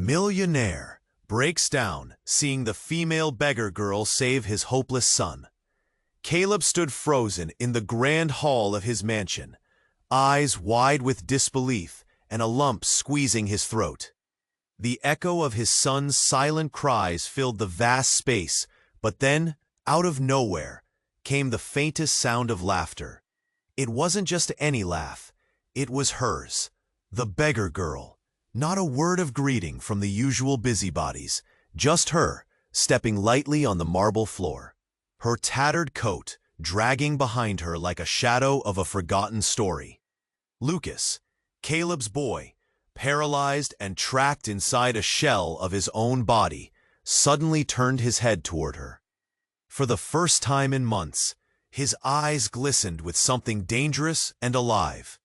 Millionaire breaks down, seeing the female beggar girl save his hopeless son. Caleb stood frozen in the grand hall of his mansion, eyes wide with disbelief and a lump squeezing his throat. The echo of his son's silent cries filled the vast space, but then, out of nowhere, came the faintest sound of laughter. It wasn't just any laugh, it was hers, the beggar girl. Not a word of greeting from the usual busybodies, just her, stepping lightly on the marble floor. Her tattered coat dragging behind her like a shadow of a forgotten story. Lucas, Caleb's boy, paralyzed and trapped inside a shell of his own body, suddenly turned his head toward her. For the first time in months, his eyes glistened with something dangerous and alive.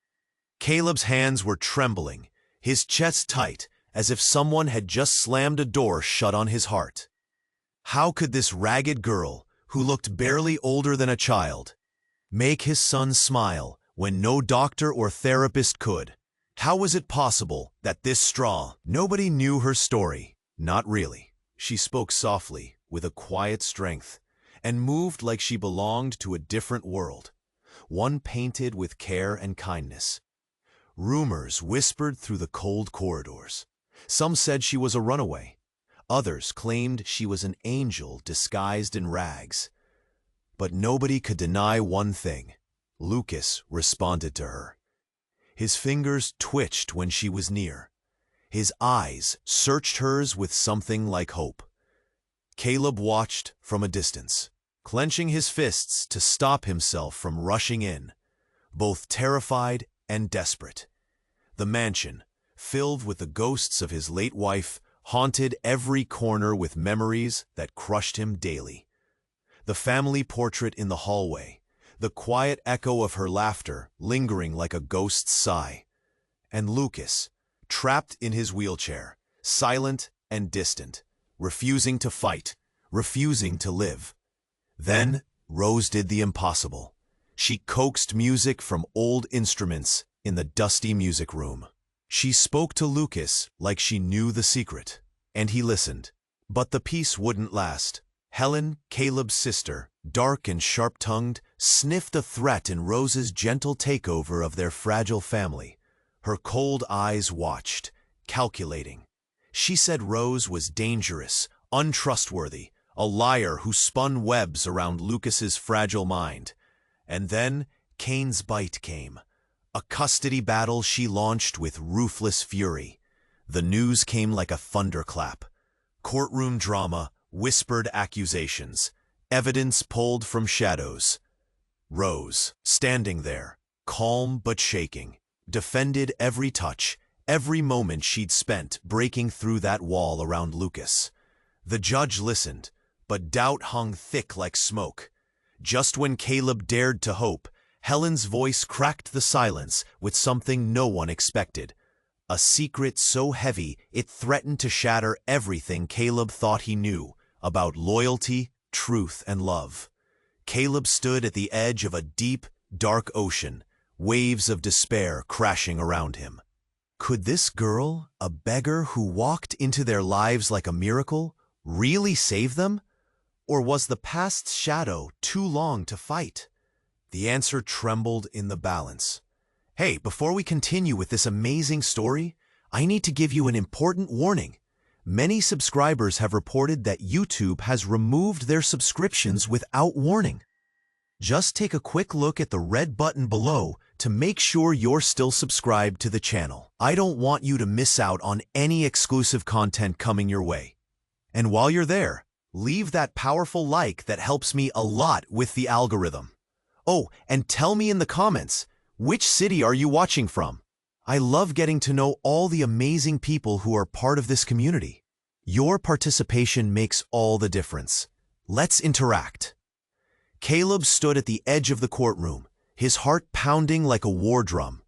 Caleb's hands were trembling, his chest tight, as if someone had just slammed a door shut on his heart. How could this ragged girl, who looked barely older than a child, make his son smile when no doctor or therapist could? How was it possible that this straw? Nobody knew her story. Not really. She spoke softly, with a quiet strength, and moved like she belonged to a different world, one painted with care and kindness. Rumors whispered through the cold corridors. Some said she was a runaway. Others claimed she was an angel disguised in rags. But nobody could deny one thing. Lucas responded to her. His fingers twitched when she was near. His eyes searched hers with something like hope. Caleb watched from a distance, clenching his fists to stop himself from rushing in, both terrified and desperate. The mansion, filled with the ghosts of his late wife, haunted every corner with memories that crushed him daily. The family portrait in the hallway, the quiet echo of her laughter lingering like a ghost's sigh. And Lucas, trapped in his wheelchair, silent and distant, refusing to fight, refusing to live. Then Rose did the impossible. She coaxed music from old instruments in the dusty music room. She spoke to Lucas like she knew the secret, and he listened. But the peace wouldn't last. Helen, Caleb's sister, dark and sharp-tongued, sniffed a threat in Rose's gentle takeover of their fragile family. Her cold eyes watched, calculating. She said Rose was dangerous, untrustworthy, a liar who spun webs around Lucas's fragile mind. And then Cain's bite came, a custody battle she launched with ruthless fury. The news came like a thunderclap. Courtroom drama, whispered accusations, evidence pulled from shadows. Rose, standing there, calm but shaking, defended every touch, every moment she'd spent breaking through that wall around Lucas. The judge listened, but doubt hung thick like smoke. Just when Caleb dared to hope, Helen's voice cracked the silence with something no one expected. A secret so heavy it threatened to shatter everything Caleb thought he knew about loyalty, truth, and love. Caleb stood at the edge of a deep, dark ocean, waves of despair crashing around him. Could this girl, a beggar who walked into their lives like a miracle, really save them? Or was the past's shadow too long to fight? The answer trembled in the balance. Hey, before we continue with this amazing story, I need to give you an important warning. Many subscribers have reported that YouTube has removed their subscriptions without warning. Just take a quick look at the red button below to make sure you're still subscribed to the channel. I don't want you to miss out on any exclusive content coming your way. And while you're there, leave that powerful like that helps me a lot with the algorithm. Oh, and tell me in the comments, which city are you watching from? I love getting to know all the amazing people who are part of this community. Your participation makes all the difference. Let's interact. Caleb stood at the edge of the courtroom, his heart pounding like a war drum.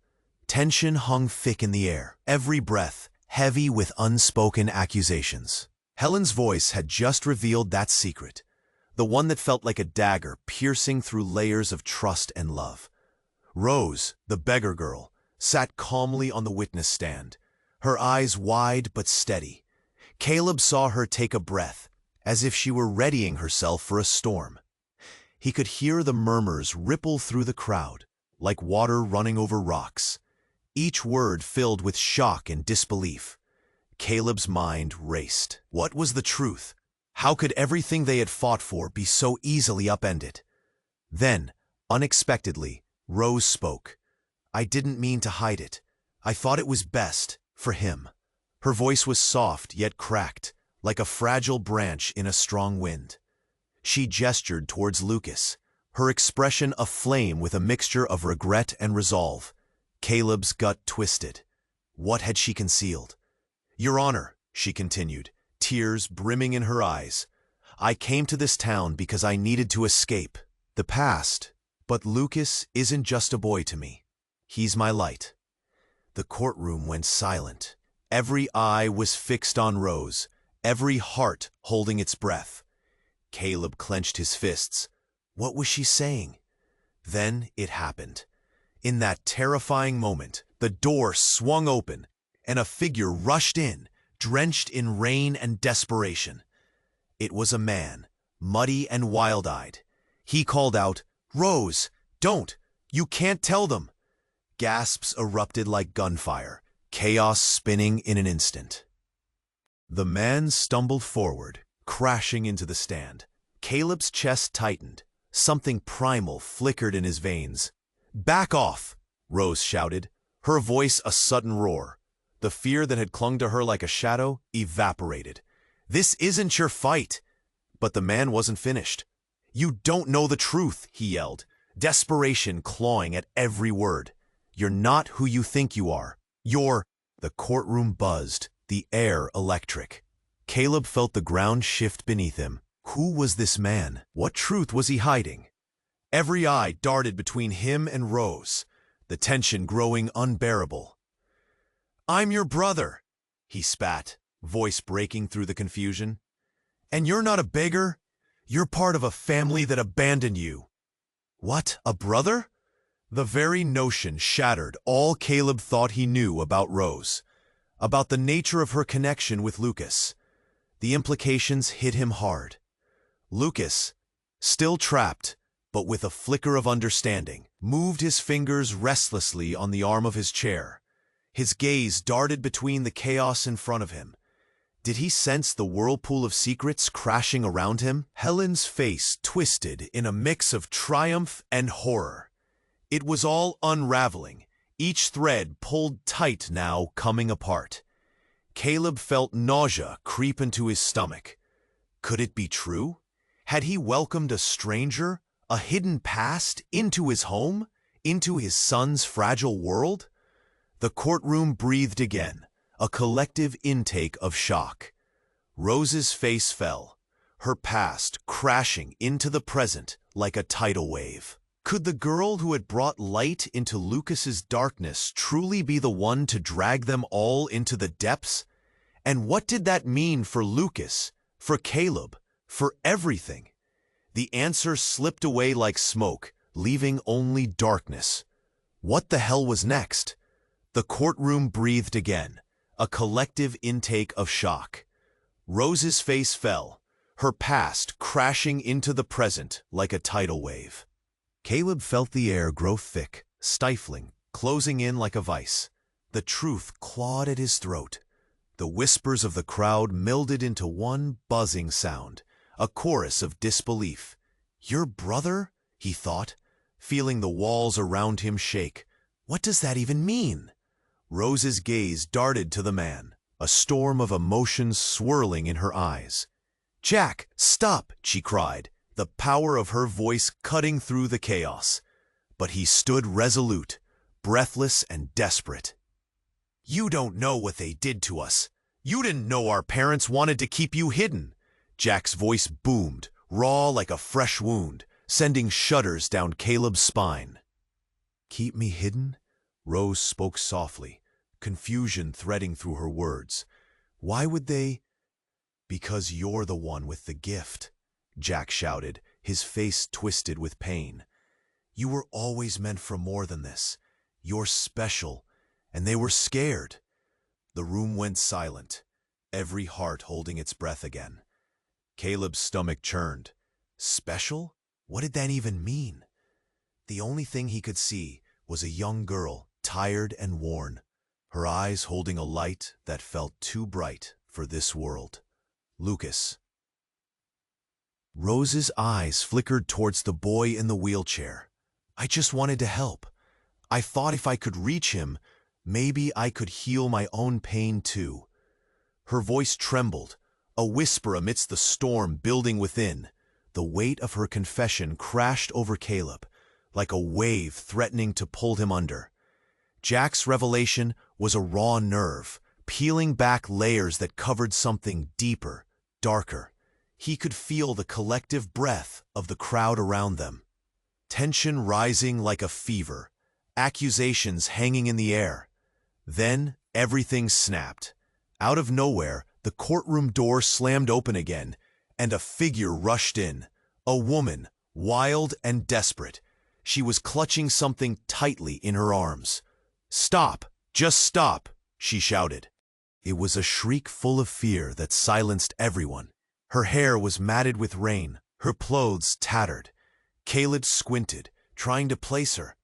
Tension hung thick in the air, every breath heavy with unspoken accusations. Helen's voice had just revealed that secret, the one that felt like a dagger piercing through layers of trust and love. Rose, the beggar girl, sat calmly on the witness stand, her eyes wide but steady, Caleb saw her take a breath, as if she were readying herself for a storm. He could hear the murmurs ripple through the crowd, like water running over rocks, each word filled with shock and disbelief. Caleb's mind raced. What was the truth? How could everything they had fought for be so easily upended? Then, unexpectedly, Rose spoke. "I didn't mean to hide it. I thought it was best for him." Her voice was soft yet cracked, like a fragile branch in a strong wind. She gestured towards Lucas, her expression aflame with a mixture of regret and resolve. Caleb's gut twisted. What had she concealed? "Your Honor," she continued, tears brimming in her eyes, "I came to this town because I needed to escape the past, but Lucas isn't just a boy to me. He's my light." The courtroom went silent. Every eye was fixed on Rose, every heart holding its breath. Caleb clenched his fists. What was she saying? Then it happened. In that terrifying moment, the door swung open, and a figure rushed in, drenched in rain and desperation. It was a man, muddy and wild-eyed. He called out, "Rose, don't! You can't tell them!" Gasps erupted like gunfire, chaos spinning in an instant. The man stumbled forward, crashing into the stand. Caleb's chest tightened. Something primal flickered in his veins. "Back off!" Rose shouted, her voice a sudden roar. The fear that had clung to her like a shadow evaporated. "This isn't your fight!" But the man wasn't finished. "You don't know the truth," he yelled, desperation clawing at every word. "You're not who you think you are. You're—" The courtroom buzzed, the air electric. Caleb felt the ground shift beneath him. Who was this man? What truth was he hiding? Every eye darted between him and Rose, the tension growing unbearable. "I'm your brother," he spat, voice breaking through the confusion. "And you're not a beggar. You're part of a family that abandoned you." What, a brother? The very notion shattered all Caleb thought he knew about Rose, about the nature of her connection with Lucas. The implications hit him hard. Lucas, still trapped, but with a flicker of understanding, moved his fingers restlessly on the arm of his chair. His gaze darted between the chaos in front of him. Did he sense the whirlpool of secrets crashing around him? Helen's face twisted in a mix of triumph and horror. It was all unraveling, each thread pulled tight now, coming apart. Caleb felt nausea creep into his stomach. Could it be true? Had he welcomed a stranger, a hidden past, into his home, into his son's fragile world? The courtroom breathed again, a collective intake of shock. Rose's face fell, her past crashing into the present like a tidal wave. Could the girl who had brought light into Lucas's darkness truly be the one to drag them all into the depths? And what did that mean for Lucas, for Caleb, for everything? The answer slipped away like smoke, leaving only darkness. What the hell was next? The courtroom breathed again, a collective intake of shock. Rose's face fell, her past crashing into the present like a tidal wave. Caleb felt the air grow thick, stifling, closing in like a vice. The truth clawed at his throat. The whispers of the crowd melded into one buzzing sound, a chorus of disbelief. "Your brother?" he thought, feeling the walls around him shake. What does that even mean? Rose's gaze darted to the man, a storm of emotions swirling in her eyes. "Jack, stop!" she cried, the power of her voice cutting through the chaos. But he stood resolute, breathless and desperate. "You don't know what they did to us. You didn't know our parents wanted to keep you hidden." Jack's voice boomed, raw like a fresh wound, sending shudders down Caleb's spine. "Keep me hidden?" Rose spoke softly, confusion threading through her words. "Why would they—" "Because you're the one with the gift," Jack shouted, his face twisted with pain. "You were always meant for more than this. You're special, and they were scared." The room went silent. every heart holding its breath again. Caleb's stomach churned. Special? What did that even mean? The only thing he could see was a young girl, tired and worn, her eyes holding a light that felt too bright for this world. Lucas. Rose's eyes flickered towards the boy in the wheelchair. I just wanted to help. I thought if I could reach him, maybe I could heal my own pain too. Her voice trembled, a whisper amidst the storm building within. The weight of her confession crashed over Caleb, like a wave threatening to pull him under. Jack's revelation was a raw nerve, peeling back layers that covered something deeper, darker. He could feel the collective breath of the crowd around them. Tension rising like a fever, accusations hanging in the air. Then everything snapped. Out of nowhere, the courtroom door slammed open again, and a figure rushed in. A woman, wild and desperate. She was clutching something tightly in her arms. "Stop! Just stop!" she shouted. It was a shriek full of fear that silenced everyone. Her hair was matted with rain, her clothes tattered. Caleb squinted, trying to place her.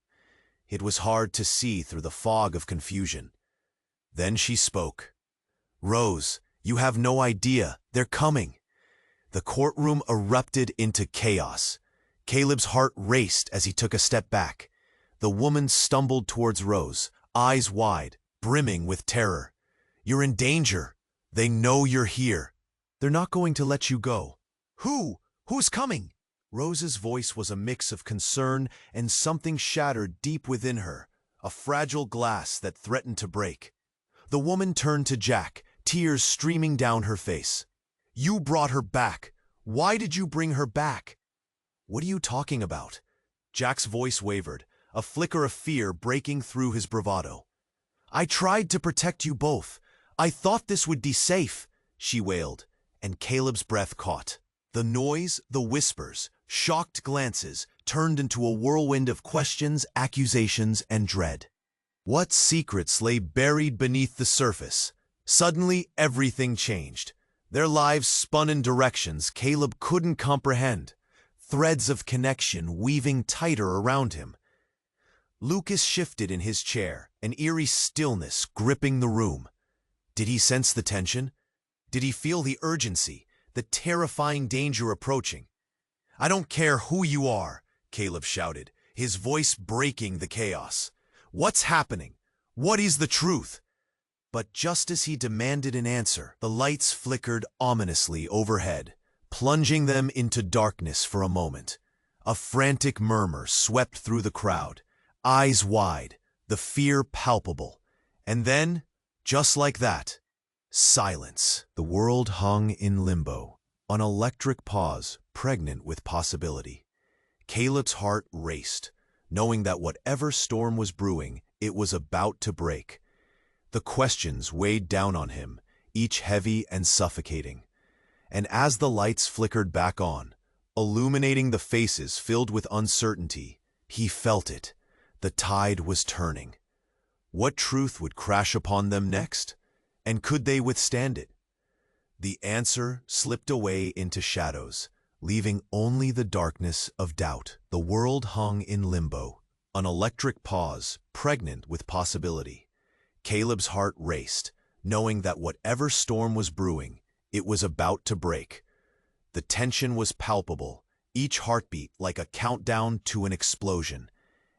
It was hard to see through the fog of confusion. Then she spoke. "Rose, you have no idea. They're coming." The courtroom erupted into chaos. Caleb's heart raced as he took a step back. The woman stumbled towards Rose, eyes wide, brimming with terror. "You're in danger. They know you're here. They're not going to let you go." "Who? Who's coming?" Rose's voice was a mix of concern and something shattered deep within her, a fragile glass that threatened to break. The woman turned to Jack, tears streaming down her face. "You brought her back. Why did you bring her back?" "What are you talking about?" Jack's voice wavered, a flicker of fear breaking through his bravado. "I tried to protect you both. I thought this would be safe," she wailed, and Caleb's breath caught. The noise, the whispers, shocked glances turned into a whirlwind of questions, accusations, and dread. What secrets lay buried beneath the surface? Suddenly, everything changed. Their lives spun in directions Caleb couldn't comprehend, threads of connection weaving tighter around him. Lucas shifted in his chair, an eerie stillness gripping the room. Did he sense the tension? Did he feel the urgency, the terrifying danger approaching? "I don't care who you are," Caleb shouted, his voice breaking the chaos. "What's happening? What is the truth?" But just as he demanded an answer, the lights flickered ominously overhead, plunging them into darkness for a moment. A frantic murmur swept through the crowd, eyes wide, the fear palpable. And then, just like that, silence. The world hung in limbo, an electric pause pregnant with possibility. Caleb's heart raced, knowing that whatever storm was brewing, it was about to break. The questions weighed down on him, each heavy and suffocating. And as the lights flickered back on, illuminating the faces filled with uncertainty, he felt it. The tide was turning. What truth would crash upon them next? And could they withstand it? The answer slipped away into shadows, leaving only the darkness of doubt. The world hung in limbo, an electric pause pregnant with possibility. Caleb's heart raced, knowing that whatever storm was brewing, it was about to break. The tension was palpable, each heartbeat like a countdown to an explosion.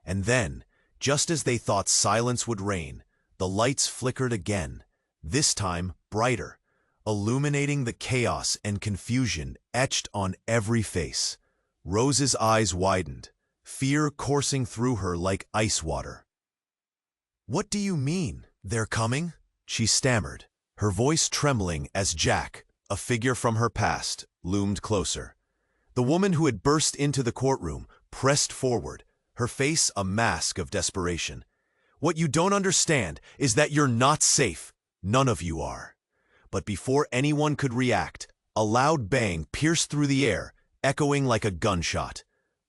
And then, just as they thought silence would reign, the lights flickered again, this time brighter, illuminating the chaos and confusion etched on every face. Rose's eyes widened, fear coursing through her like ice water. "What do you mean, they're coming?" she stammered, her voice trembling as Jack, a figure from her past, loomed closer. The woman who had burst into the courtroom pressed forward, her face a mask of desperation. "What you don't understand is that you're not safe. None of you are." But before anyone could react, a loud bang pierced through the air, echoing like a gunshot.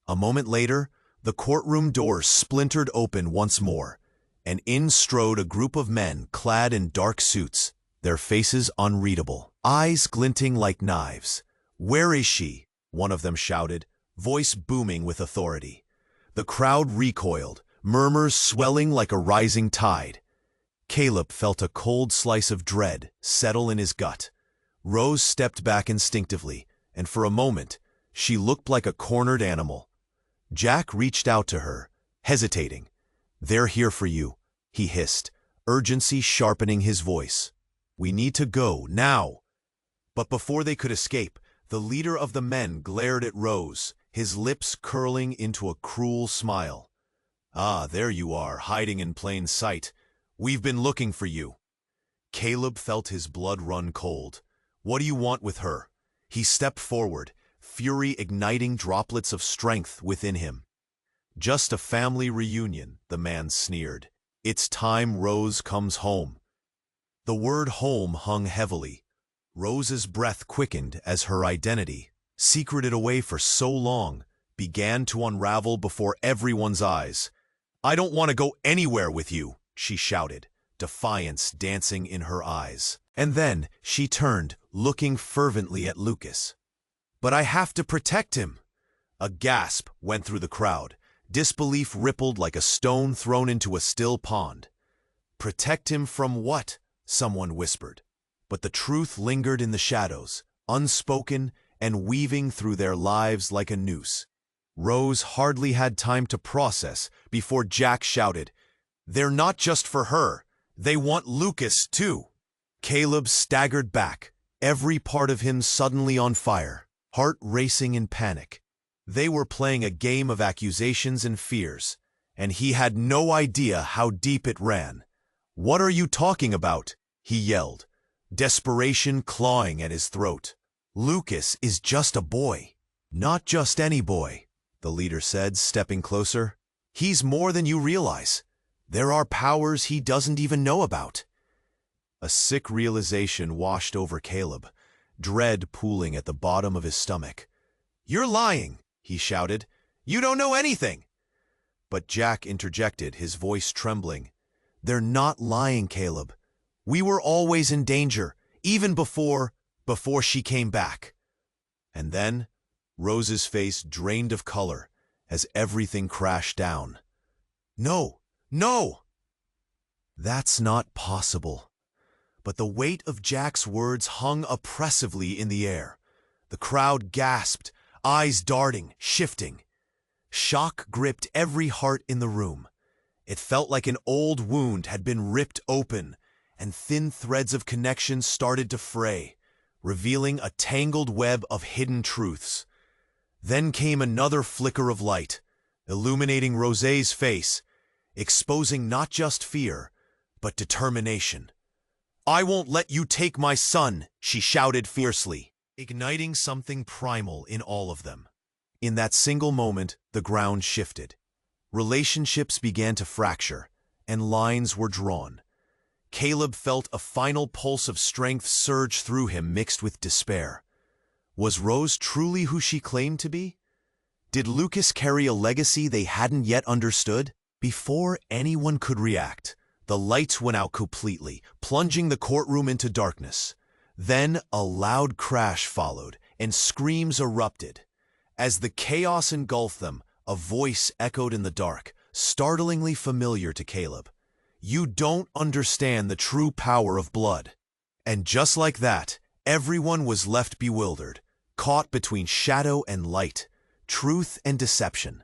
A moment later, the courtroom doors splintered open once more, and in strode a group of men clad in dark suits, their faces unreadable, eyes glinting like knives. "Where is she?" one of them shouted, voice booming with authority. The crowd recoiled, murmurs swelling like a rising tide. Caleb felt a cold slice of dread settle in his gut. Rose stepped back instinctively, and for a moment, she looked like a cornered animal. Jack reached out to her, hesitating. "They're here for you," he hissed, urgency sharpening his voice. "We need to go, now." But before they could escape, the leader of the men glared at Rose, his lips curling into a cruel smile. "Ah, there you are, hiding in plain sight. We've been looking for you." Caleb felt his blood run cold. "What do you want with her?" He stepped forward, fury igniting droplets of strength within him. "Just a family reunion," the man sneered. "It's time Rose comes home." The word home hung heavily. Rose's breath quickened as her identity, secreted away for so long, began to unravel before everyone's eyes. "I don't want to go anywhere with you," she shouted, defiance dancing in her eyes. And then she turned, looking fervently at Lucas. "But I have to protect him." A gasp went through the crowd. Disbelief rippled like a stone thrown into a still pond. "Protect him from what?" someone whispered. But the truth lingered in the shadows, unspoken and weaving through their lives like a noose. Rose hardly had time to process before Jack shouted, "They're not just for her. They want Lucas, too." Caleb staggered back, every part of him suddenly on fire, heart racing in panic. They were playing a game of accusations and fears, and he had no idea how deep it ran. "What are you talking about?" he yelled, desperation clawing at his throat. "Lucas is just a boy." "Not just any boy," the leader said, stepping closer. "He's more than you realize. There are powers he doesn't even know about." A sick realization washed over Caleb, dread pooling at the bottom of his stomach. "You're lying," he shouted. "You don't know anything." But Jack interjected, his voice trembling. "They're not lying, Caleb. We were always in danger, even before she came back." And then, Rose's face drained of color as everything crashed down. "No, no!" "That's not possible." But the weight of Jack's words hung oppressively in the air. The crowd gasped, eyes darting, shifting. Shock gripped every heart in the room. It felt like an old wound had been ripped open, and thin threads of connection started to fray, revealing a tangled web of hidden truths. Then came another flicker of light, illuminating Rosé's face, exposing not just fear, but determination. "I won't let you take my son," she shouted fiercely, igniting something primal in all of them. In that single moment, the ground shifted. Relationships began to fracture, and lines were drawn. Caleb felt a final pulse of strength surge through him mixed with despair. Was Rose truly who she claimed to be? Did Lucas carry a legacy they hadn't yet understood? Before anyone could react, the lights went out completely, plunging the courtroom into darkness. Then a loud crash followed, and screams erupted. As the chaos engulfed them, a voice echoed in the dark, startlingly familiar to Caleb. "You don't understand the true power of blood." And just like that, everyone was left bewildered, caught between shadow and light, truth and deception.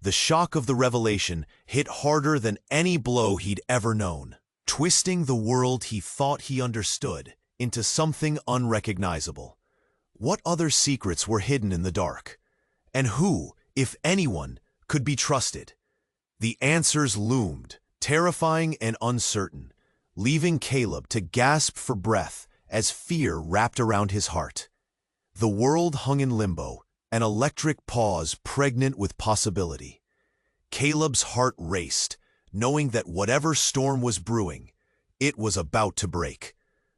The shock of the revelation hit harder than any blow he'd ever known, twisting the world he thought he understood into something unrecognizable. What other secrets were hidden in the dark? And who, if anyone, could be trusted? The answers loomed, terrifying and uncertain, leaving Caleb to gasp for breath as fear wrapped around his heart. The world hung in limbo, an electric pause pregnant with possibility. Caleb's heart raced, knowing that whatever storm was brewing, it was about to break.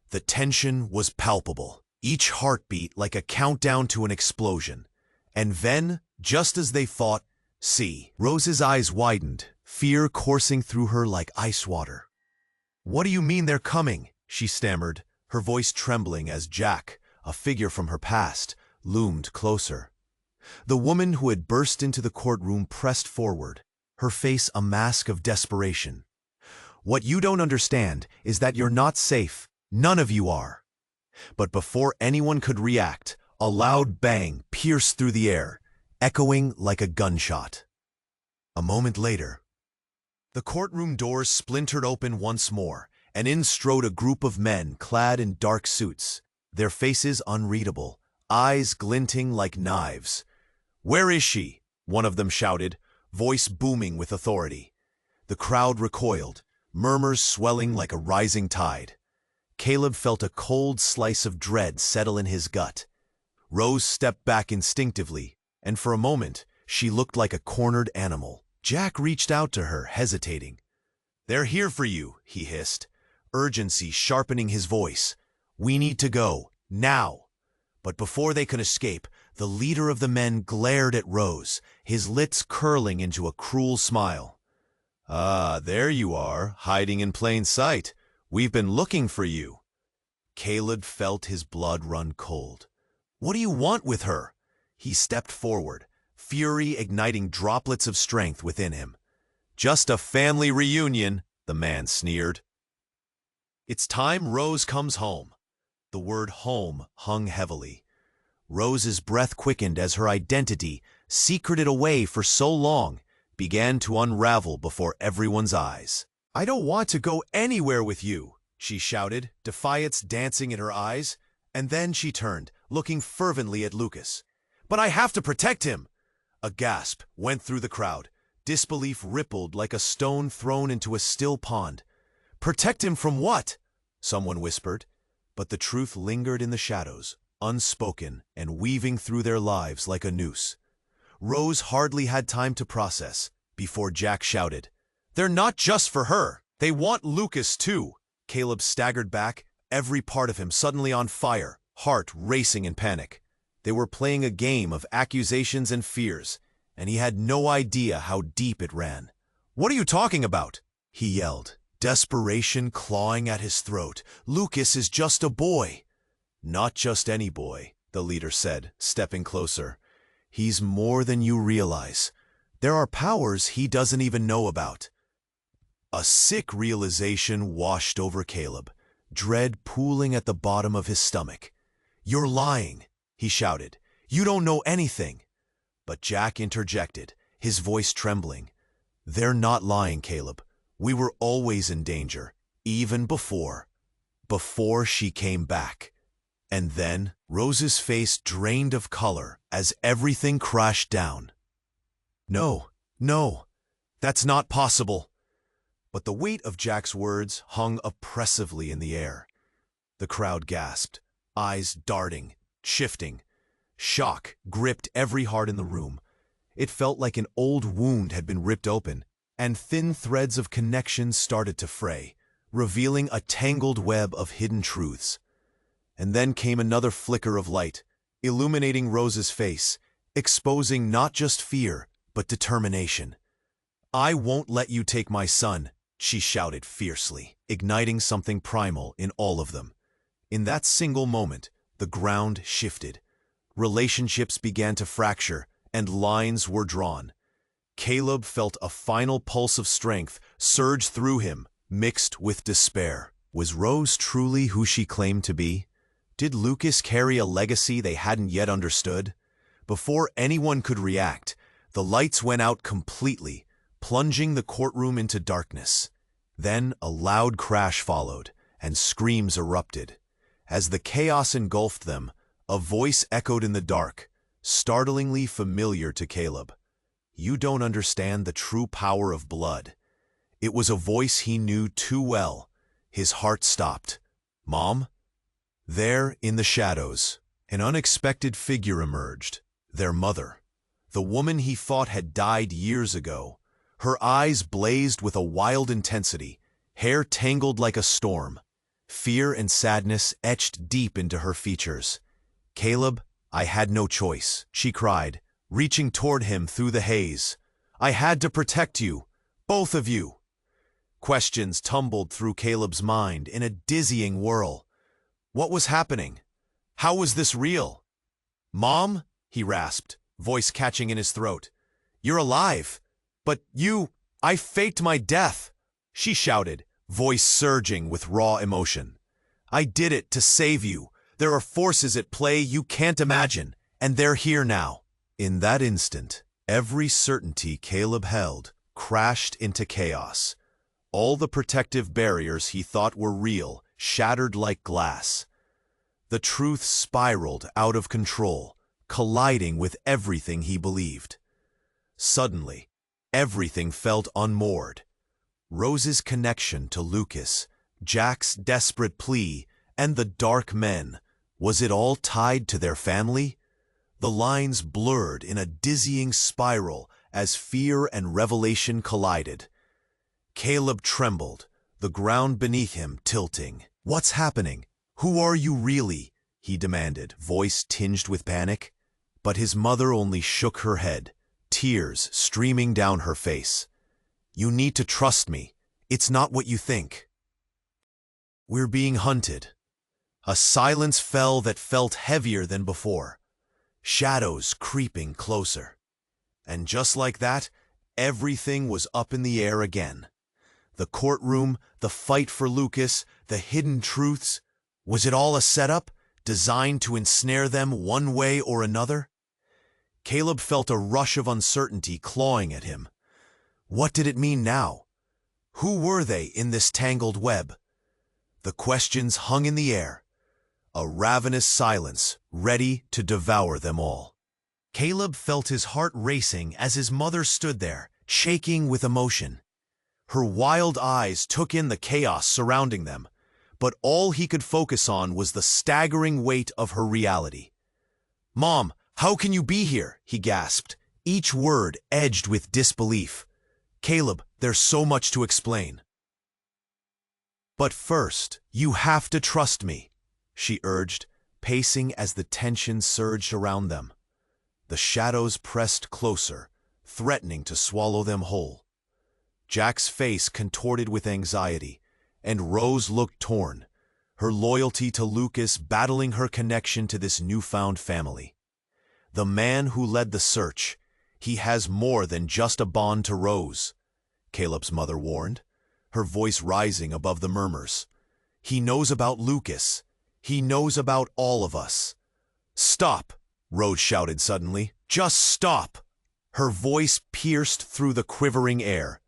The tension was palpable, each heartbeat like a countdown to an explosion. And then, just as they thought, see, Rose's eyes widened, fear coursing through her like ice water. "What do you mean they're coming?" she stammered, her voice trembling as Jack, a figure from her past, loomed closer. The woman who had burst into the courtroom pressed forward, her face a mask of desperation. "What you don't understand is that you're not safe. None of you are." But before anyone could react, a loud bang pierced through the air, echoing like a gunshot. A moment later, the courtroom doors splintered open once more, and in strode a group of men clad in dark suits, their faces unreadable, eyes glinting like knives. "Where is she?" one of them shouted, voice booming with authority. The crowd recoiled, murmurs swelling like a rising tide. Caleb felt a cold slice of dread settle in his gut. Rose stepped back instinctively, and for a moment she looked like a cornered animal. Jack reached out to her, hesitating. "They're here for you," he hissed, urgency sharpening his voice. "We need to go, now." But before they could escape, the leader of the men glared at Rose, his lips curling into a cruel smile. "Ah, there you are, hiding in plain sight. We've been looking for you." Caleb felt his blood run cold. "What do you want with her?" He stepped forward, fury igniting droplets of strength within him. "Just a family reunion," the man sneered. "It's time Rose comes home." The word home hung heavily. Rose's breath quickened as her identity, secreted away for so long, began to unravel before everyone's eyes. "I don't want to go anywhere with you," she shouted, defiance dancing in her eyes, and then she turned, looking fervently at Lucas. "But I have to protect him!" A gasp went through the crowd. Disbelief rippled like a stone thrown into a still pond. "Protect him from what?" someone whispered. But the truth lingered in the shadows, unspoken and weaving through their lives like a noose. Rose hardly had time to process before Jack shouted, "They're not just for her. They want Lucas too." Caleb staggered back, every part of him suddenly on fire, heart racing in panic. They were playing a game of accusations and fears, and he had no idea how deep it ran. "What are you talking about?" he yelled, desperation clawing at his throat. "Lucas is just a boy." "Not just any boy," the leader said, stepping closer. "He's more than you realize. There are powers he doesn't even know about." A sick realization washed over Caleb, dread pooling at the bottom of his stomach. "You're lying," he shouted. "You don't know anything." But Jack interjected, his voice trembling. "They're not lying, Caleb. We were always in danger, even before she came back." And then Rose's face drained of color as everything crashed down. No, that's not possible." But the weight of Jack's words hung oppressively in the air. The crowd gasped, eyes darting, shifting. Shock gripped every heart in the room. It felt like an old wound had been ripped open, and thin threads of connection started to fray, revealing a tangled web of hidden truths. And then came another flicker of light, illuminating Rose's face, exposing not just fear, but determination. "I won't let you take my son," she shouted fiercely, igniting something primal in all of them. In that single moment, the ground shifted. Relationships began to fracture, and lines were drawn. Caleb felt a final pulse of strength surge through him, mixed with despair. Was Rose truly who she claimed to be? Did Lucas carry a legacy they hadn't yet understood? Before anyone could react, the lights went out completely, plunging the courtroom into darkness. Then a loud crash followed, and screams erupted. As the chaos engulfed them, a voice echoed in the dark, startlingly familiar to Caleb. "You don't understand the true power of blood." It was a voice he knew too well. His heart stopped. "Mom?" There, in the shadows, an unexpected figure emerged. Their mother. The woman he thought had died years ago. Her eyes blazed with a wild intensity, hair tangled like a storm. Fear and sadness etched deep into her features. "Caleb, I had no choice," she cried, reaching toward him through the haze. "I had to protect you, both of you." Questions tumbled through Caleb's mind in a dizzying whirl. What was happening? How was this real? Mom? He rasped, voice catching in his throat. You're alive. But I faked my death. She shouted, voice surging with raw emotion. I did it to save you. There are forces at play you can't imagine, and they're here now. In that instant, every certainty Caleb held crashed into chaos. All the protective barriers he thought were real shattered like glass. The truth spiraled out of control, colliding with everything he believed. Suddenly, everything felt unmoored. Rose's connection to Lucas, Jack's desperate plea, and the dark men. Was it all tied to their family? The lines blurred in a dizzying spiral as fear and revelation collided. Caleb trembled, the ground beneath him tilting. What's happening? Who are you really? He demanded, voice tinged with panic. But his mother only shook her head, tears streaming down her face. You need to trust me. It's not what you think. We're being hunted. A silence fell that felt heavier than before. Shadows creeping closer. And just like that, everything was up in the air again. The courtroom, the fight for Lucas, the hidden truths. Was it all a setup, designed to ensnare them one way or another? Caleb felt a rush of uncertainty clawing at him. What did it mean now? Who were they in this tangled web? The questions hung in the air, a ravenous silence ready to devour them all. Caleb felt his heart racing as his mother stood there, shaking with emotion. Her wild eyes took in the chaos surrounding them, but all he could focus on was the staggering weight of her reality. Mom, how can you be here? He gasped, each word edged with disbelief. Caleb, there's so much to explain. But first, you have to trust me, she urged, pacing as the tension surged around them. The shadows pressed closer, threatening to swallow them whole. Jack's face contorted with anxiety, and Rose looked torn, her loyalty to Lucas battling her connection to this newfound family. The man who led the search, he has more than just a bond to Rose, Caleb's mother warned, her voice rising above the murmurs. He knows about Lucas. He knows about all of us. Stop, Rose shouted suddenly. Just stop. Her voice pierced through the quivering air.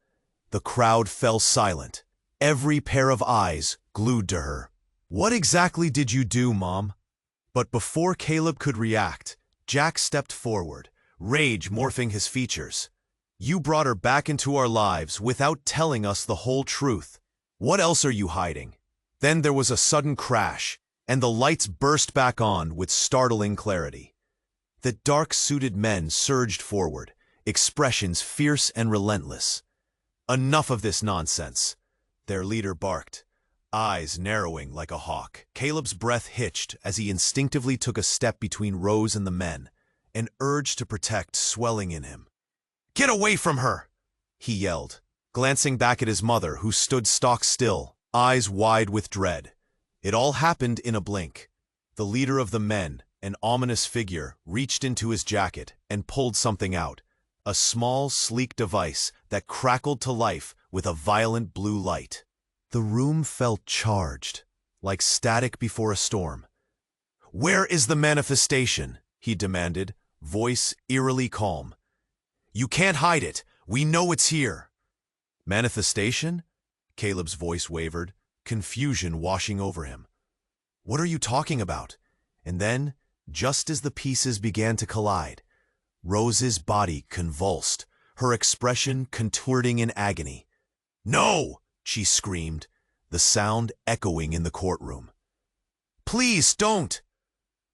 The crowd fell silent, every pair of eyes glued to her. What exactly did you do, Mom? But before Caleb could react, Jack stepped forward, rage morphing his features. You brought her back into our lives without telling us the whole truth. What else are you hiding? Then there was a sudden crash, and the lights burst back on with startling clarity. The dark-suited men surged forward, expressions fierce and relentless. Enough of this nonsense, their leader barked, eyes narrowing like a hawk. Caleb's breath hitched as he instinctively took a step between Rose and the men, an urge to protect swelling in him. Get away from her, he yelled, glancing back at his mother who stood stock still, eyes wide with dread. It all happened in a blink. The leader of the men, an ominous figure, reached into his jacket and pulled something out, a small, sleek device that crackled to life with a violent blue light. The room felt charged, like static before a storm. Where is the manifestation? He demanded, voice eerily calm. You can't hide it. We know it's here. Manifestation? Caleb's voice wavered, confusion washing over him. What are you talking about? And then, just as the pieces began to collide, Rose's body convulsed, her expression contorting in agony. No! She screamed, the sound echoing in the courtroom. Please don't!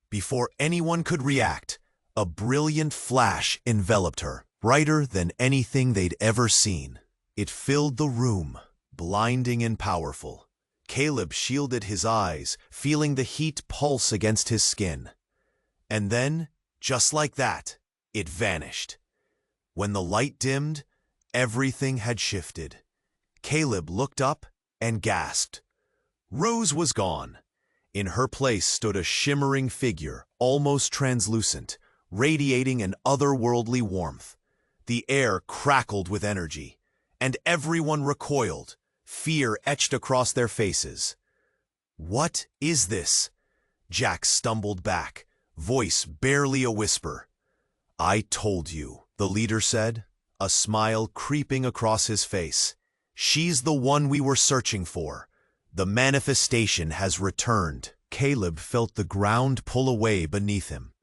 Before anyone could react, a brilliant flash enveloped her, brighter than anything they'd ever seen. It filled the room, blinding and powerful. Caleb shielded his eyes, feeling the heat pulse against his skin. And then, just like that, it vanished. When the light dimmed, everything had shifted. Caleb looked up and gasped. Rose was gone. In her place stood a shimmering figure, almost translucent, radiating an otherworldly warmth. The air crackled with energy, and everyone recoiled, fear etched across their faces. "What is this?" Jack stumbled back, voice barely a whisper. "I told you," the leader said, a smile creeping across his face. "She's the one we were searching for. The manifestation has returned." Caleb felt the ground pull away beneath him.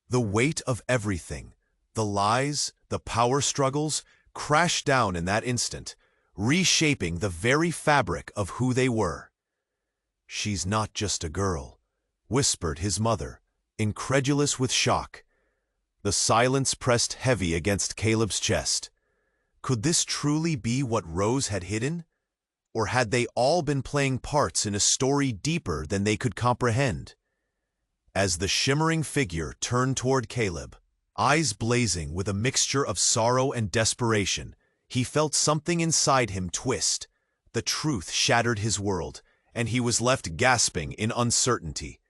The weight of everything, the lies, the power struggles, crashed down in that instant, reshaping the very fabric of who they were. "She's not just a girl," whispered his mother, incredulous with shock. The silence pressed heavy against Caleb's chest. Could this truly be what Rose had hidden? Or had they all been playing parts in a story deeper than they could comprehend? As the shimmering figure turned toward Caleb, eyes blazing with a mixture of sorrow and desperation, he felt something inside him twist. The truth shattered his world, and he was left gasping in uncertainty.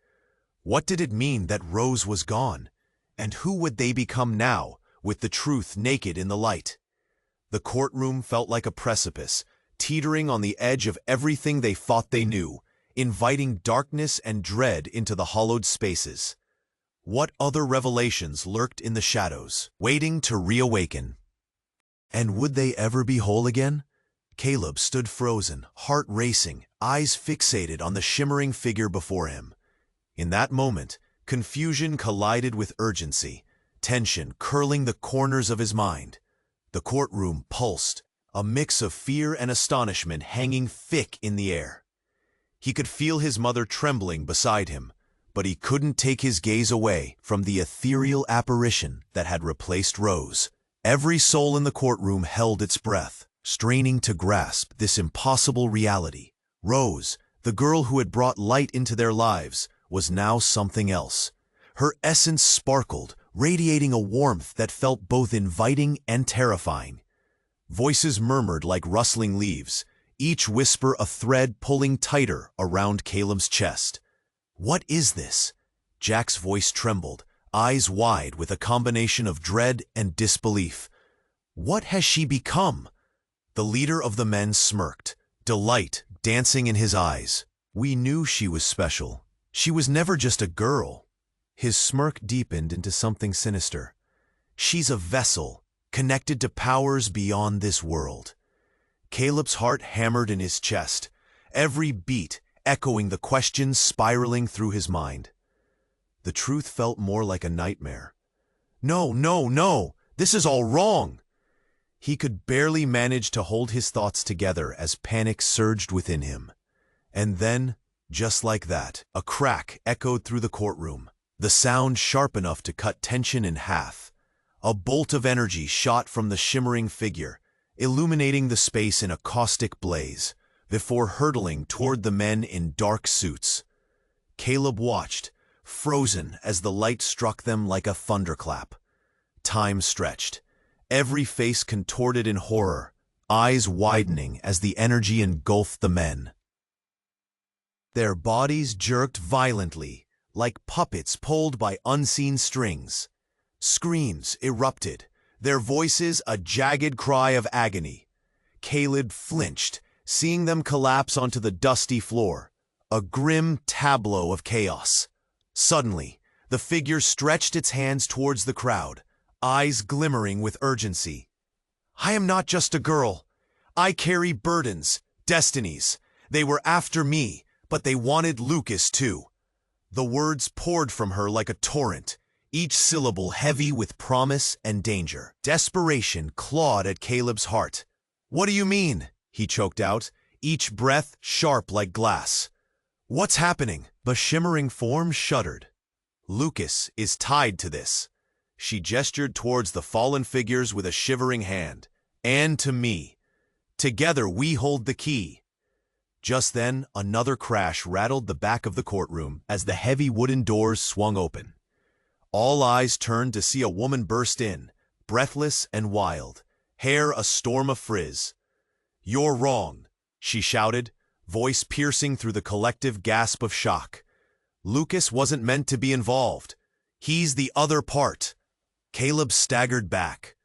What did it mean that Rose was gone? And who would they become now, with the truth naked in the light? The courtroom felt like a precipice, teetering on the edge of everything they thought they knew, inviting darkness and dread into the hollowed spaces. What other revelations lurked in the shadows, waiting to reawaken? And would they ever be whole again? Caleb stood frozen, heart racing, eyes fixated on the shimmering figure before him. In that moment, confusion collided with urgency, tension curling the corners of his mind. The courtroom pulsed, a mix of fear and astonishment hanging thick in the air. He could feel his mother trembling beside him, but he couldn't take his gaze away from the ethereal apparition that had replaced Rose. Every soul in the courtroom held its breath, straining to grasp this impossible reality. Rose, the girl who had brought light into their lives, was now something else. Her essence sparkled, radiating a warmth that felt both inviting and terrifying. Voices murmured like rustling leaves, each whisper a thread pulling tighter around Caleb's chest. "What is this?" Jack's voice trembled, eyes wide with a combination of dread and disbelief. "What has she become?" The leader of the men smirked, delight dancing in his eyes. "We knew she was special. She was never just a girl." His smirk deepened into something sinister. "She's a vessel, connected to powers beyond this world." Caleb's heart hammered in his chest, every beat echoing the questions spiraling through his mind. The truth felt more like a nightmare. "No, no, no! This is all wrong!" He could barely manage to hold his thoughts together as panic surged within him. And then, just like that, a crack echoed through the courtroom, the sound sharp enough to cut tension in half. A bolt of energy shot from the shimmering figure, illuminating the space in a caustic blaze, before hurtling toward the men in dark suits. Caleb watched, frozen as the light struck them like a thunderclap. Time stretched, every face contorted in horror, eyes widening as the energy engulfed the men. Their bodies jerked violently, like puppets pulled by unseen strings. Screams erupted, their voices a jagged cry of agony. Caleb flinched, seeing them collapse onto the dusty floor, a grim tableau of chaos. Suddenly, the figure stretched its hands towards the crowd, eyes glimmering with urgency. "I am not just a girl. I carry burdens, destinies. They were after me, but they wanted Lucas too." The words poured from her like a torrent, each syllable heavy with promise and danger. Desperation clawed at Caleb's heart. "What do you mean?" he choked out, each breath sharp like glass. "What's happening?" The shimmering form shuddered. "Lucas is tied to this." She gestured towards the fallen figures with a shivering hand. "And to me. Together we hold the key." Just then, another crash rattled the back of the courtroom as the heavy wooden doors swung open. All eyes turned to see a woman burst in, breathless and wild, hair a storm of frizz. "You're wrong," she shouted, voice piercing through the collective gasp of shock. Lucas wasn't meant to be involved. He's the other part. Caleb staggered back.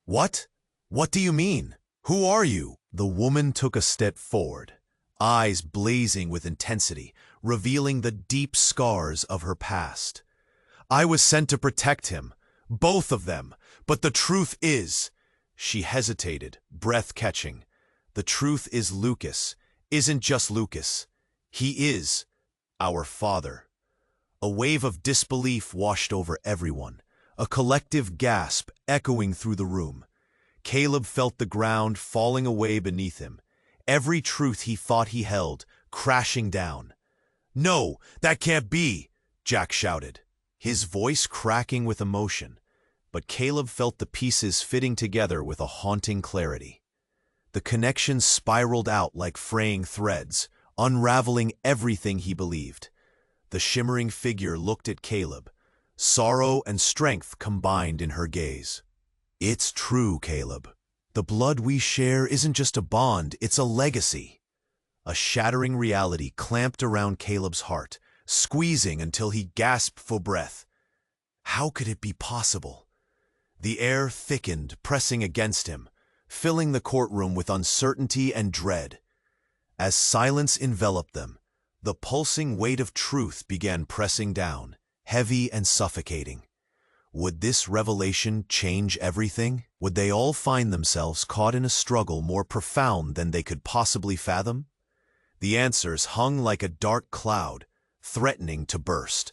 What? What do you mean? Who are you? The woman took a step forward, eyes blazing with intensity, revealing the deep scars of her past. I was sent to protect him, both of them, but the truth is... She hesitated, breath catching. The truth is Lucas isn't just Lucas. He is our father. A wave of disbelief washed over everyone, a collective gasp echoing through the room. Caleb felt the ground falling away beneath him, every truth he thought he held crashing down. "No, that can't be!" Jack shouted, his voice cracking with emotion. But Caleb felt the pieces fitting together with a haunting clarity. The connection spiraled out like fraying threads, unraveling everything he believed. The shimmering figure looked at Caleb, sorrow and strength combined in her gaze. "It's true, Caleb. The blood we share isn't just a bond, it's a legacy." A shattering reality clamped around Caleb's heart, squeezing until he gasped for breath. How could it be possible? The air thickened, pressing against him, filling the courtroom with uncertainty and dread. As silence enveloped them, the pulsing weight of truth began pressing down, heavy and suffocating. Would this revelation change everything? Would they all find themselves caught in a struggle more profound than they could possibly fathom? The answers hung like a dark cloud, threatening to burst.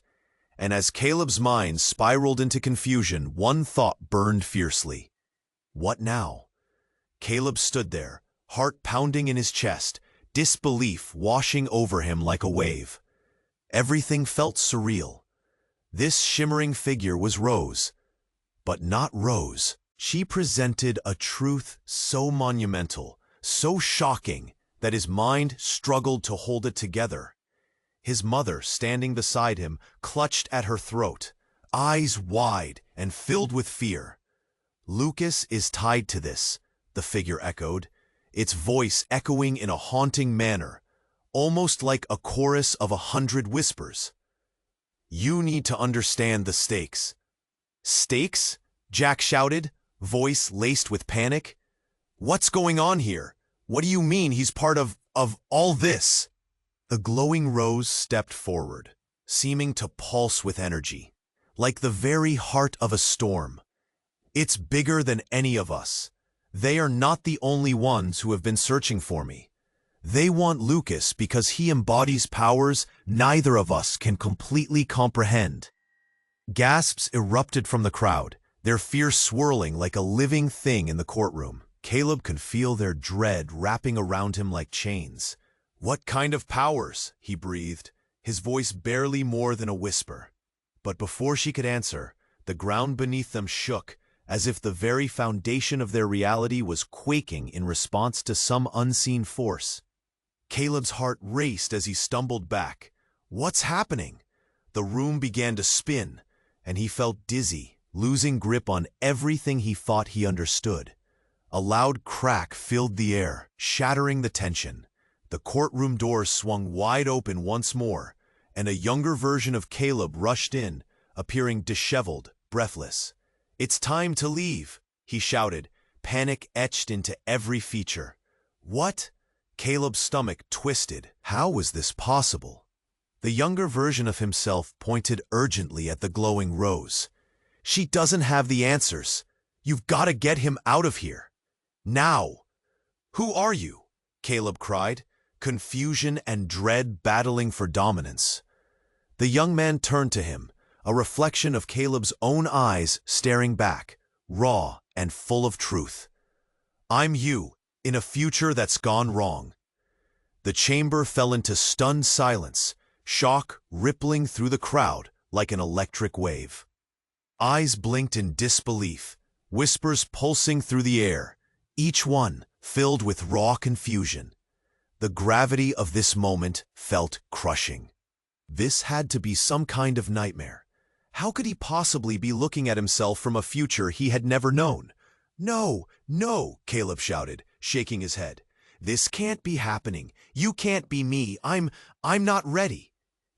And as Caleb's mind spiraled into confusion, one thought burned fiercely. What now? Caleb stood there, heart pounding in his chest, disbelief washing over him like a wave. Everything felt surreal. This shimmering figure was Rose, but not Rose. She presented a truth so monumental, so shocking, that his mind struggled to hold it together. His mother, standing beside him, clutched at her throat, eyes wide and filled with fear. "Lucas is tied to this," the figure echoed, its voice echoing in a haunting manner, almost like a chorus of 100 whispers. "You need to understand the stakes." "Stakes?" Jack shouted, voice laced with panic. "What's going on here? What do you mean he's part of all this?" The glowing Rose stepped forward, seeming to pulse with energy, like the very heart of a storm. "It's bigger than any of us. They are not the only ones who have been searching for me. They want Lucas because he embodies powers neither of us can completely comprehend." Gasps erupted from the crowd, their fear swirling like a living thing in the courtroom. Caleb could feel their dread wrapping around him like chains. "What kind of powers?" he breathed, his voice barely more than a whisper. But before she could answer, the ground beneath them shook, as if the very foundation of their reality was quaking in response to some unseen force. Caleb's heart raced as he stumbled back. What's happening? The room began to spin, and he felt dizzy, losing grip on everything he thought he understood. A loud crack filled the air, shattering the tension. The courtroom doors swung wide open once more, and a younger version of Caleb rushed in, appearing disheveled, breathless. "It's time to leave," he shouted, panic etched into every feature. "What?" Caleb's stomach twisted. How was this possible? The younger version of himself pointed urgently at the glowing Rose. "She doesn't have the answers. You've got to get him out of here. Now!" "Who are you?" Caleb cried, confusion and dread battling for dominance. The young man turned to him, a reflection of Caleb's own eyes staring back, raw and full of truth. "I'm you, in a future that's gone wrong." The chamber fell into stunned silence, shock rippling through the crowd like an electric wave. Eyes blinked in disbelief, whispers pulsing through the air, each one filled with raw confusion. The gravity of this moment felt crushing. This had to be some kind of nightmare. How could he possibly be looking at himself from a future he had never known? "No, no," Caleb shouted, shaking his head. "This can't be happening. You can't be me. I'm not ready."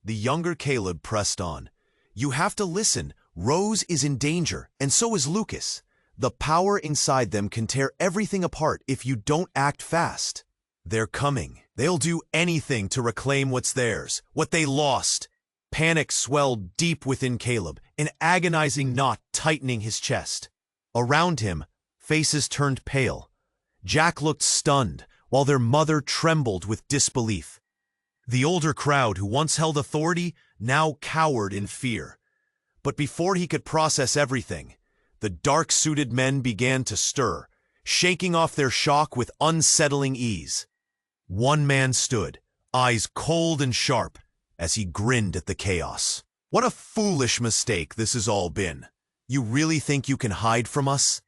The younger Caleb pressed on. You have to listen. Rose is in danger, and so is Lucas. The power inside them can tear everything apart if you don't act fast. They're coming. They'll do anything to reclaim what's theirs, what they lost. Panic swelled deep within Caleb, an agonizing knot tightening his chest. Around him, faces turned pale. Jack looked stunned, while their mother trembled with disbelief. The older crowd who once held authority now cowered in fear. But before he could process everything, the dark-suited men began to stir, shaking off their shock with unsettling ease. One man stood, eyes cold and sharp, as he grinned at the chaos. What a foolish mistake this has all been. You really think you can hide from us?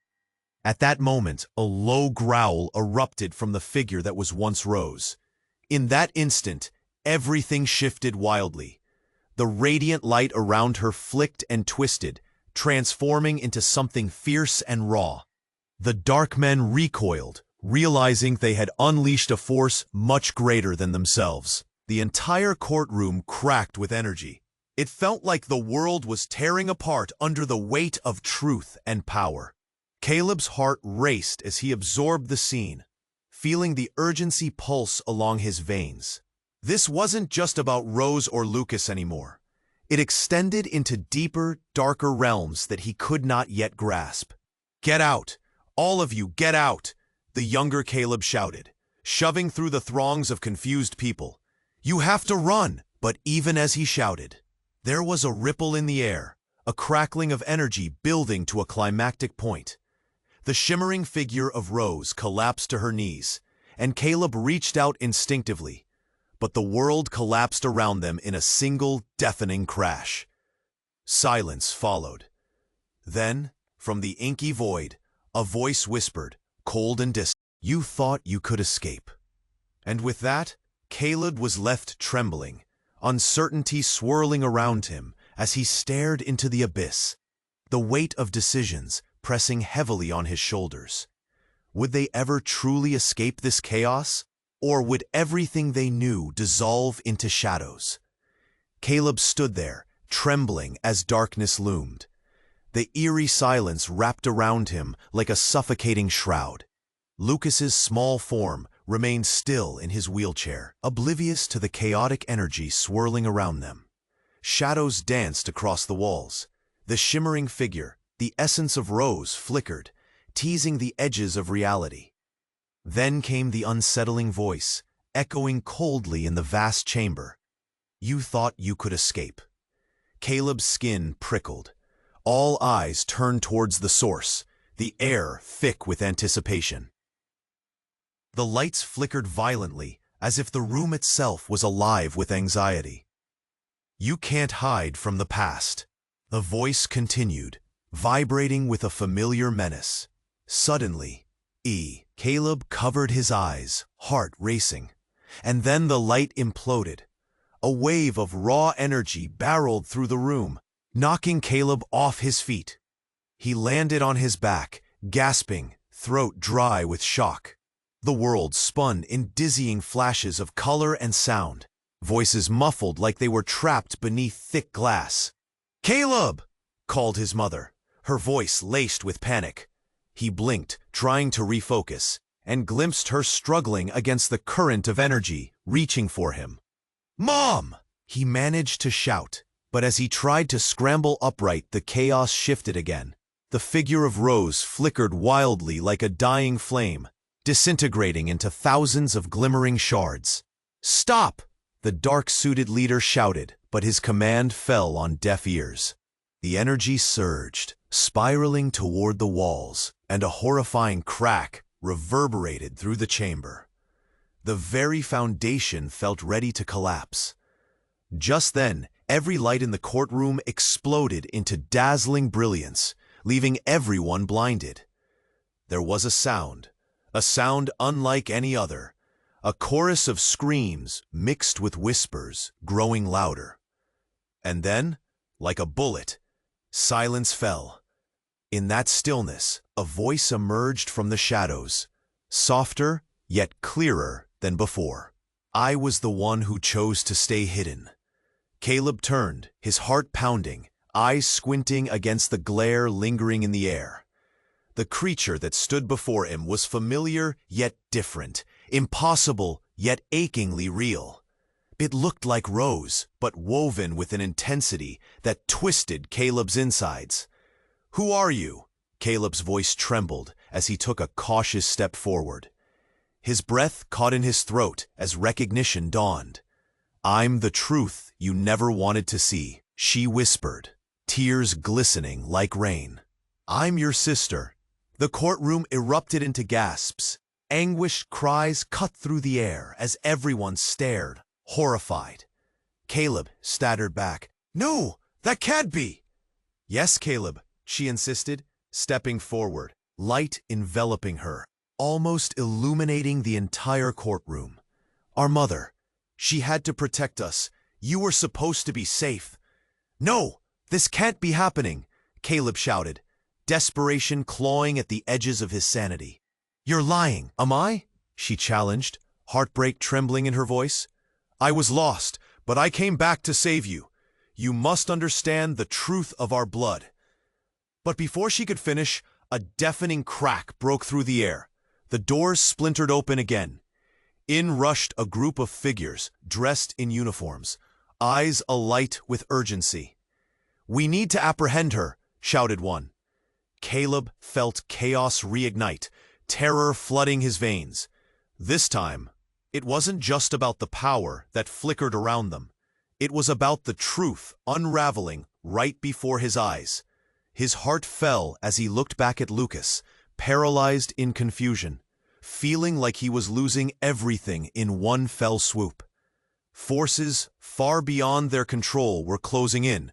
At that moment, a low growl erupted from the figure that was once Rose. In that instant, everything shifted wildly. The radiant light around her flicked and twisted, transforming into something fierce and raw. The dark men recoiled, realizing they had unleashed a force much greater than themselves. The entire courtroom cracked with energy. It felt like the world was tearing apart under the weight of truth and power. Caleb's heart raced as he absorbed the scene, feeling the urgency pulse along his veins. This wasn't just about Rose or Lucas anymore. It extended into deeper, darker realms that he could not yet grasp. Get out! All of you, get out! The younger Caleb shouted, shoving through the throngs of confused people. You have to run! But even as he shouted, there was a ripple in the air, a crackling of energy building to a climactic point. The shimmering figure of Rose collapsed to her knees, and Caleb reached out instinctively, but the world collapsed around them in a single, deafening crash. Silence followed. Then, from the inky void, a voice whispered, cold and distant, "You thought you could escape." And with that, Caleb was left trembling, uncertainty swirling around him as he stared into the abyss, the weight of decisions pressing heavily on his shoulders. Would they ever truly escape this chaos, or would everything they knew dissolve into shadows? Caleb stood there, trembling as darkness loomed. The eerie silence wrapped around him like a suffocating shroud. Lucas's small form remained still in his wheelchair, oblivious to the chaotic energy swirling around them. Shadows danced across the walls. The shimmering figure, the essence of Rose, flickered, teasing the edges of reality. Then came the unsettling voice, echoing coldly in the vast chamber. You thought you could escape. Caleb's skin prickled. All eyes turned towards the source, the air thick with anticipation. The lights flickered violently, as if the room itself was alive with anxiety. You can't hide from the past. The voice continued, vibrating with a familiar menace. Suddenly, Caleb covered his eyes, heart racing. And then the light imploded. A wave of raw energy barreled through the room, knocking Caleb off his feet. He landed on his back, gasping, throat dry with shock. The world spun in dizzying flashes of color and sound, voices muffled like they were trapped beneath thick glass. "Caleb!" called his mother, her voice laced with panic. He blinked, trying to refocus, and glimpsed her struggling against the current of energy, reaching for him. "Mom!" He managed to shout, but as he tried to scramble upright, the chaos shifted again. The figure of Rose flickered wildly like a dying flame, disintegrating into thousands of glimmering shards. "Stop!" the dark-suited leader shouted, but his command fell on deaf ears. The energy surged, spiraling toward the walls, and a horrifying crack reverberated through the chamber. The very foundation felt ready to collapse. Just then, every light in the courtroom exploded into dazzling brilliance, leaving everyone blinded. There was a sound unlike any other, a chorus of screams mixed with whispers, growing louder. And then, like a bullet, silence fell. In that stillness, a voice emerged from the shadows, softer yet clearer than before. "I was the one who chose to stay hidden. Caleb turned, his heart pounding, eyes squinting against the glare lingering in the air. The creature that stood before him was familiar yet different, impossible yet achingly real. It looked like Rose, but woven with an intensity that twisted Caleb's insides. "Who are you?" Caleb's voice trembled as he took a cautious step forward. His breath caught in his throat as recognition dawned. "I'm the truth you never wanted to see," she whispered, tears glistening like rain. "I'm your sister." The courtroom erupted into gasps. Anguished cries cut through the air as everyone stared, horrified. Caleb stuttered back. "No, that can't be!" "Yes, Caleb," she insisted, stepping forward, light enveloping her, almost illuminating the entire courtroom. "Our mother. She had to protect us. You were supposed to be safe." "No, this can't be happening," Caleb shouted, desperation clawing at the edges of his sanity. "You're lying." "Am I?" she challenged, heartbreak trembling in her voice. "I was lost, but I came back to save you. You must understand the truth of our blood." But before she could finish, a deafening crack broke through the air. The doors splintered open again. In rushed a group of figures dressed in uniforms, eyes alight with urgency. "We need to apprehend her," shouted one. Caleb felt chaos reignite, terror flooding his veins. This time, it wasn't just about the power that flickered around them. It was about the truth unraveling right before his eyes. His heart fell as he looked back at Lucas, paralyzed in confusion, feeling like he was losing everything in one fell swoop. Forces far beyond their control were closing in,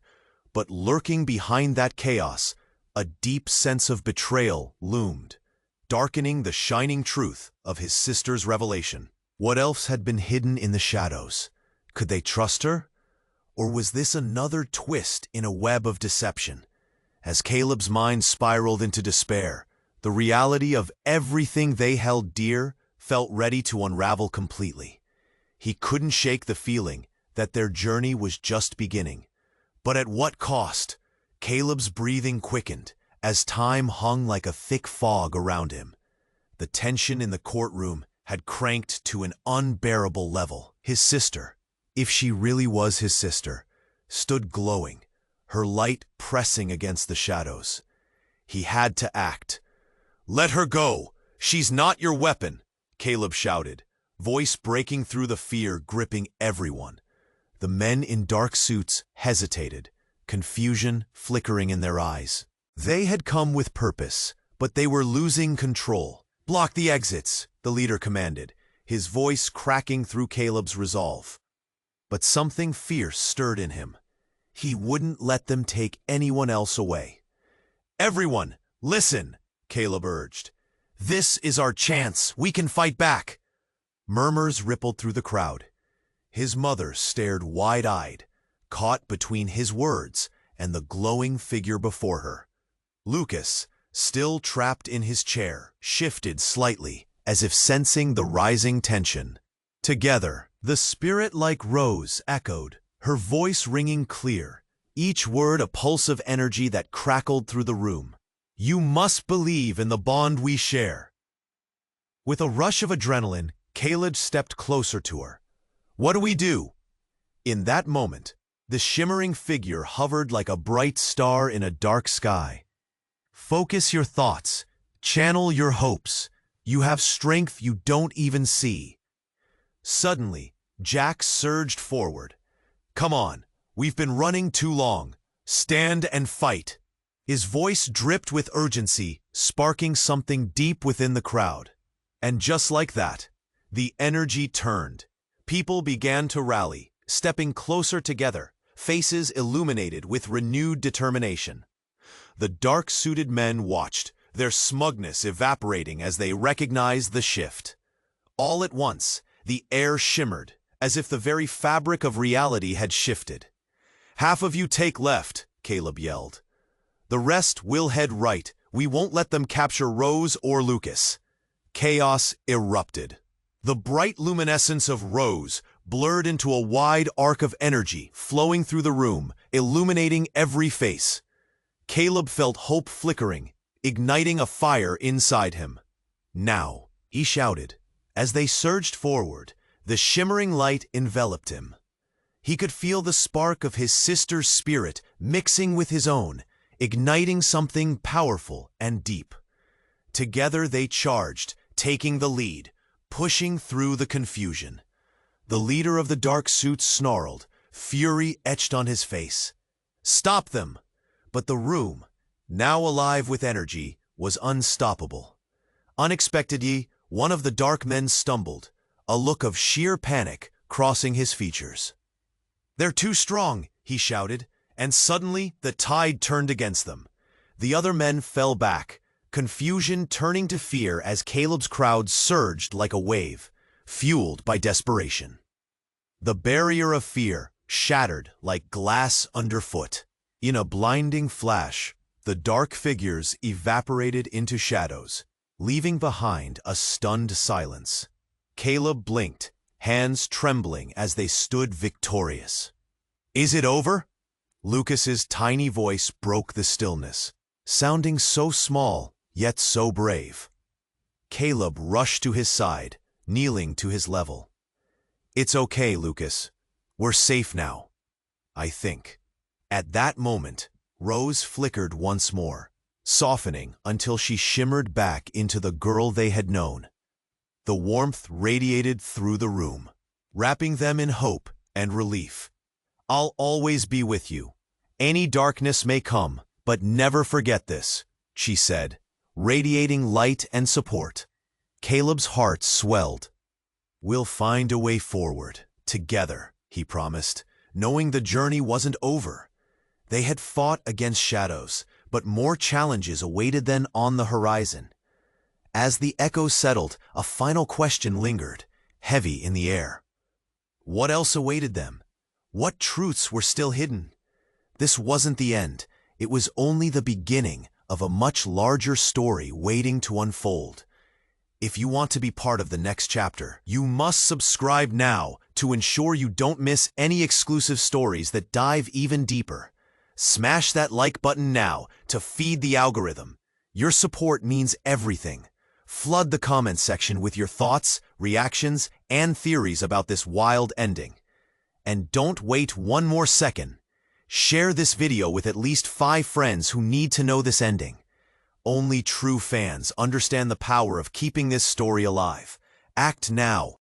but lurking behind that chaos, a deep sense of betrayal loomed, darkening the shining truth of his sister's revelation. What else had been hidden in the shadows? Could they trust her? Or was this another twist in a web of deception? As Caleb's mind spiraled into despair, the reality of everything they held dear felt ready to unravel completely. He couldn't shake the feeling that their journey was just beginning. But at what cost? Caleb's breathing quickened as time hung like a thick fog around him. The tension in the courtroom had cranked to an unbearable level. His sister, if she really was his sister, stood glowing, her light pressing against the shadows. He had to act. "Let her go! She's not your weapon!" Caleb shouted, voice breaking through the fear gripping everyone. The men in dark suits hesitated, confusion flickering in their eyes. They had come with purpose, but they were losing control. "Block the exits," the leader commanded, his voice cracking through Caleb's resolve. But something fierce stirred in him. He wouldn't let them take anyone else away. "Everyone, listen," Caleb urged. "This is our chance. We can fight back." Murmurs rippled through the crowd. His mother stared wide-eyed, caught between his words and the glowing figure before her. Lucas, still trapped in his chair, shifted slightly, as if sensing the rising tension. Together, the spirit like Rose echoed, her voice ringing clear, each word a pulse of energy that crackled through the room. "You must believe in the bond we share." With a rush of adrenaline, Caleb stepped closer to her. "What do we do?" In that moment, the shimmering figure hovered like a bright star in a dark sky. "Focus your thoughts. Channel your hopes. You have strength you don't even see." Suddenly, Jack surged forward. "Come on, we've been running too long. Stand and fight." His voice dripped with urgency, sparking something deep within the crowd. And just like that, the energy turned. People began to rally, stepping closer together, faces illuminated with renewed determination. The dark-suited men watched, their smugness evaporating as they recognized the shift. All at once, the air shimmered, as if the very fabric of reality had shifted. "Half of you take left," Caleb yelled. "The rest will head right. We won't let them capture Rose or Lucas." Chaos erupted. The bright luminescence of Rose blurred into a wide arc of energy flowing through the room, illuminating every face. Caleb felt hope flickering, igniting a fire inside him. "Now," he shouted. As they surged forward, the shimmering light enveloped him. He could feel the spark of his sister's spirit mixing with his own, igniting something powerful and deep. Together they charged, taking the lead, pushing through the confusion. The leader of the dark suits snarled, fury etched on his face. "Stop them!" But the room, now alive with energy, was unstoppable. Unexpectedly, one of the dark men stumbled, a look of sheer panic crossing his features. "They're too strong," he shouted, and suddenly the tide turned against them. The other men fell back, confusion turning to fear as Caleb's crowd surged like a wave, fueled by desperation. The barrier of fear shattered like glass underfoot. In a blinding flash, the dark figures evaporated into shadows, leaving behind a stunned silence. Caleb blinked, hands trembling as they stood victorious. "Is it over?" Lucas's tiny voice broke the stillness, sounding so small, yet so brave. Caleb rushed to his side, kneeling to his level. "It's okay, Lucas. We're safe now. I think." At that moment, Rose flickered once more, softening until she shimmered back into the girl they had known. The warmth radiated through the room, wrapping them in hope and relief. "I'll always be with you. Any darkness may come, but never forget this," she said, radiating light and support. Caleb's heart swelled. "We'll find a way forward, together," he promised, knowing the journey wasn't over. They had fought against shadows, but more challenges awaited them on the horizon. As the echoes settled, a final question lingered, heavy in the air. What else awaited them? What truths were still hidden? This wasn't the end. It was only the beginning of a much larger story waiting to unfold. If you want to be part of the next chapter, you must subscribe now to ensure you don't miss any exclusive stories that dive even deeper. Smash that like button now to feed the algorithm. Your support means everything. Flood the comments section with your thoughts, reactions, and theories about this wild ending. And don't wait one more second. Share this video with at least 5 friends who need to know this ending. Only true fans understand the power of keeping this story alive. Act now